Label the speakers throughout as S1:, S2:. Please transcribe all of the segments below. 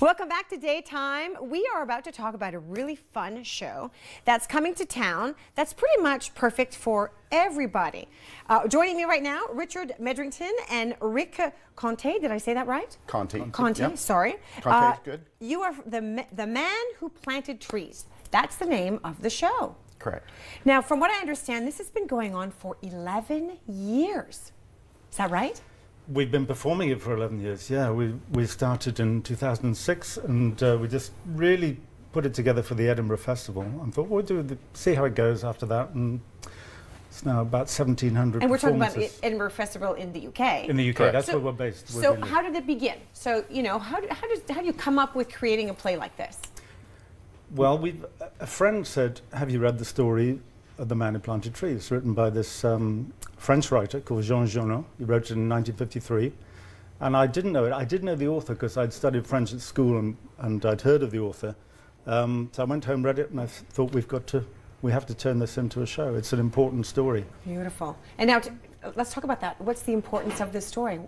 S1: Welcome back to Daytime. We are about to talk about a really fun show that's coming to town that's pretty much perfect for everybody. Joining me right now, Richard Medrington and Rick Conte. Did I say that right?
S2: Conte.
S1: Conte, yep. Sorry.
S2: Conte's good.
S1: You are the man who planted trees. That's the name of the show.
S2: Correct.
S1: Now, from what I understand, this has been going on for 11 years. Is that right?
S3: We've been performing it for 11 years, yeah. We started in 2006 and we just really put it together for the Edinburgh Festival and thought we'll see how it goes after that. And it's now about 1,700
S1: And we're talking about the
S3: performances.
S1: Edinburgh Festival in the UK.
S3: In the UK,
S2: Correct.
S3: that's
S1: So-
S3: where we're based.
S1: So how did it begin? So, you know, how do you come up with creating a play like this?
S3: Well, a friend said, have you read the story of The Man Who Planted Trees, written by this French writer called Jean Genot. He wrote it in 1953. And I didn't know it. I did know the author because I'd studied French at school and I'd heard of the author. So I went home, read it, and I thought we have to turn this into a show. It's an important story.
S1: Beautiful. And now let's talk about that. What's the importance of this story?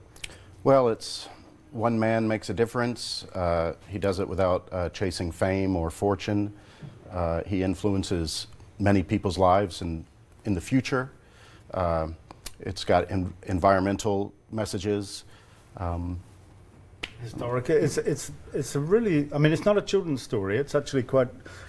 S2: Well, it's one man makes a difference. He does it without chasing fame or fortune. He influences many people's lives in the future. It's got environmental messages.
S3: Historic. It's a really. I mean, it's not a children's story. It's actually quite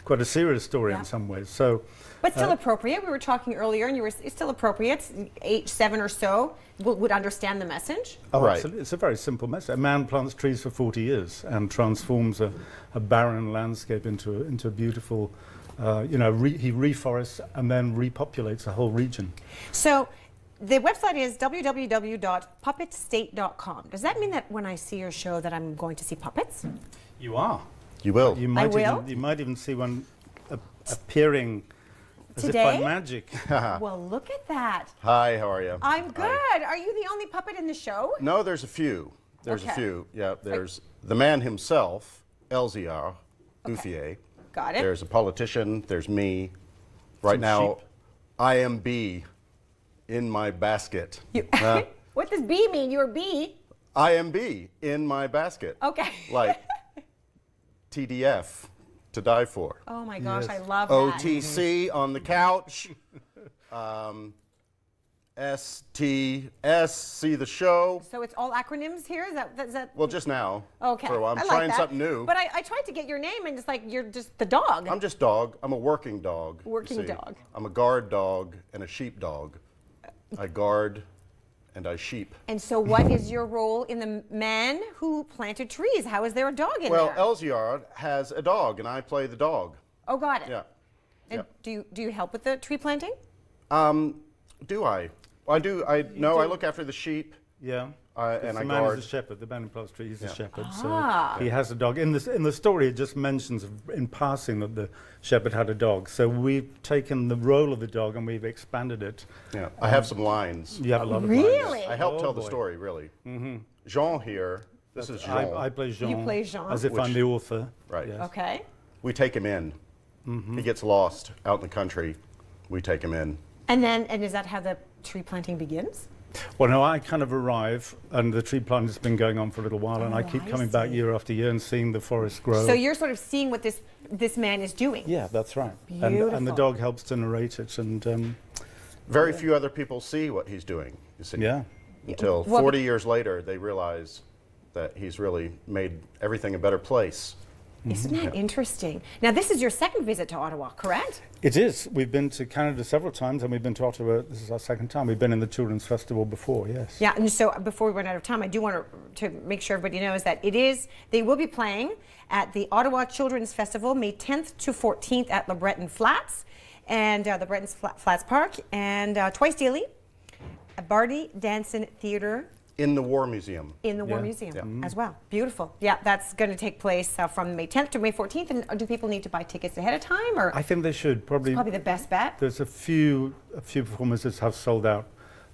S3: a serious story in some ways. So,
S1: but still appropriate. We were talking earlier, and it's still appropriate. Age 7 or so would understand the message.
S3: Oh,
S2: right.
S3: Absolutely. It's a very simple message. A man plants trees for 40 years and transforms a barren landscape into a beautiful. He reforests and then repopulates a whole region.
S1: So, the website is www.puppetstate.com. Does that mean that when I see your show that I'm going to see puppets?
S3: You are.
S2: You will.
S3: You might
S1: will?
S3: You might even see one appearing as
S1: Today?
S3: if by magic.
S1: Well, look at that.
S2: Hi, how are you?
S1: I'm good. Are you the only puppet in the show?
S2: No, there's a few. There's
S1: Okay.
S2: a few. Yeah, there's the man himself, Elziar Bouffier.
S1: Got it.
S2: There's a politician. There's me. Right
S3: Some
S2: now,
S3: sheep.
S2: I am bee in my basket.
S1: What does B mean? You're B.
S2: I am bee in my basket.
S1: Okay.
S2: Like TDF, to die for.
S1: Oh my gosh,
S3: Yes.
S1: I love that.
S2: OTC on the couch. STS, see the show.
S1: So it's all acronyms here? Is that
S2: Well, just now.
S1: okay.
S2: For a while. I'm
S1: I like
S2: trying
S1: that.
S2: something new.
S1: But I tried to get your name and it's like you're just the dog.
S2: I'm just dog. I'm a working dog. you
S1: Working
S2: see.
S1: dog.
S2: I'm a guard dog and a sheep dog. I guard and I sheep.
S1: And so what is your role in the man who planted trees? How is there a dog in
S2: Well,
S1: there?
S2: Elziar has a dog and I play the dog.
S1: Oh, got it.
S2: Yeah.
S1: And do you help with the tree planting?
S2: Do I? I do. I look after the sheep.
S3: Yeah.
S2: And
S3: the
S2: I
S3: man
S2: guard.
S3: is a shepherd. The man who plants trees, he's a shepherd.
S1: Ah.
S3: So he has a dog. In the story, it just mentions in passing that the shepherd had a dog. So we've taken the role of the dog and we've expanded it.
S2: Yeah. I have some lines.
S3: You have a lot of
S1: Really?
S3: lines.
S2: I help
S3: Oh,
S2: tell the
S3: boy.
S2: story, really. Jean here. This is Jean.
S3: I play Jean.
S1: You play Jean.
S3: As if I'm the author.
S2: Right.
S3: Yes.
S1: Okay.
S2: We take him in. He gets lost out in the country. We take him in.
S1: And is that how the tree planting begins?
S3: Well, no, I kind of arrive, and the tree planting has been going on for a little while, and I keep
S1: I
S3: coming back
S1: see.
S3: year after year and seeing the forest grow.
S1: So you're sort of seeing what this man is doing.
S3: Yeah, that's right. And the
S1: Beautiful.
S3: dog helps to narrate it, and
S2: Very few other people see what he's doing, you see.
S3: yeah.
S2: Until
S1: Well,
S2: 40 years later, they realize that he's really made everything a better place.
S1: Isn't that interesting? Now, this is your second visit to Ottawa, correct?
S3: It is. We've been to Canada several times, and we've been to Ottawa. This is our second time. We've been in the Children's Festival before, yes.
S1: Yeah, and so before we run out of time, I do want to make sure everybody knows that they will be playing at the Ottawa Children's Festival, May 10th to 14th at LeBreton Flats, and the Breton Flats Park, and twice daily at Barney Danson Theatre.
S2: In the War Museum.
S1: In the War
S3: Yeah.
S1: Museum as well. Beautiful. Yeah, that's going to take place from May 10th to May 14th. And do people need to buy tickets ahead of time, or
S3: I think they should probably.
S1: probably the best bet?
S3: There's a few performances have sold out,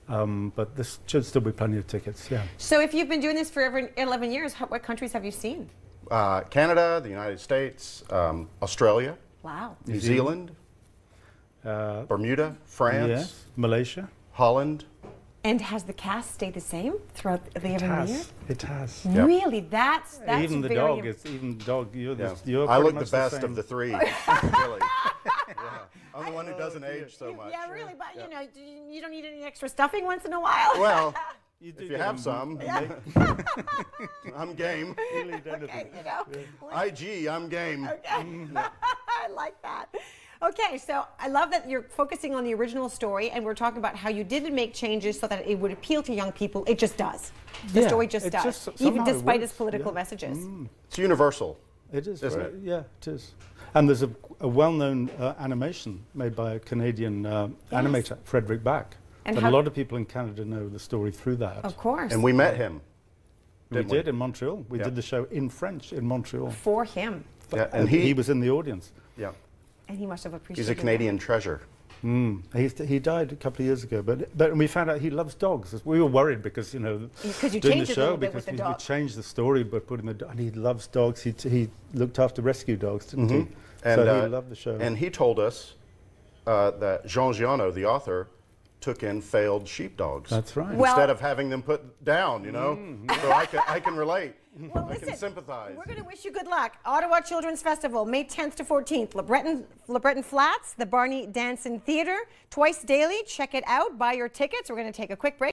S3: but there should still be plenty of tickets. Yeah.
S1: So, if you've been doing this for over 11 years, what countries have you seen?
S2: Canada, the United States, Australia,
S1: Wow.
S2: New Zealand, Bermuda, France,
S3: Yes. Malaysia.
S2: Holland,
S1: And has the cast stayed the same throughout the years?
S3: It has.
S2: Yep.
S1: Really? That's
S3: Even the
S1: very
S3: dog. Even the dog. You're
S2: I
S3: pretty
S2: look
S3: much
S2: the best
S3: same.
S2: of the three, really. Yeah. I'm the one who doesn't age so much.
S1: Yeah, really, but you know, you don't need any extra stuffing once in a while.
S2: Well,
S3: You
S2: if you have some, I'm game.
S1: Okay, you know.
S2: IG, I'm game.
S1: I like that. Okay, so I love that you're focusing on the original story, and we're talking about how you didn't make changes so that it would appeal to young people. It just does. The story just does, even despite its political messages.
S2: It's universal.
S3: It is,
S2: isn't it?
S3: Yeah, it is. And there's a well-known animation made by a Canadian animator, Frederick Back. And a lot of people in Canada know the story through that.
S1: Of course.
S2: And we met him.
S3: We did in Montreal. We did the show in French in Montreal.
S1: For him.
S2: Yeah, and
S3: he was in the audience.
S2: Yeah.
S1: And he must have appreciated
S2: He's a Canadian treasure.
S3: He died a couple of years ago, but we found out he loves dogs. We were worried because, you know, doing the show, because we changed the story by putting the and he loves dogs. He looked after rescue dogs, didn't he?
S2: And,
S3: so he loved the show.
S2: And he told us that Jean Giono, the author, took in failed sheepdogs.
S3: That's right.
S2: Instead of having them put down, you know. So I can relate.
S1: Well,
S2: I can sympathize.
S1: We're going to wish you good luck. Ottawa Children's Festival, May 10th to 14th. LeBreton Flats, the Barney Danson Theatre, twice daily. Check it out. Buy your tickets. We're going to take a quick break.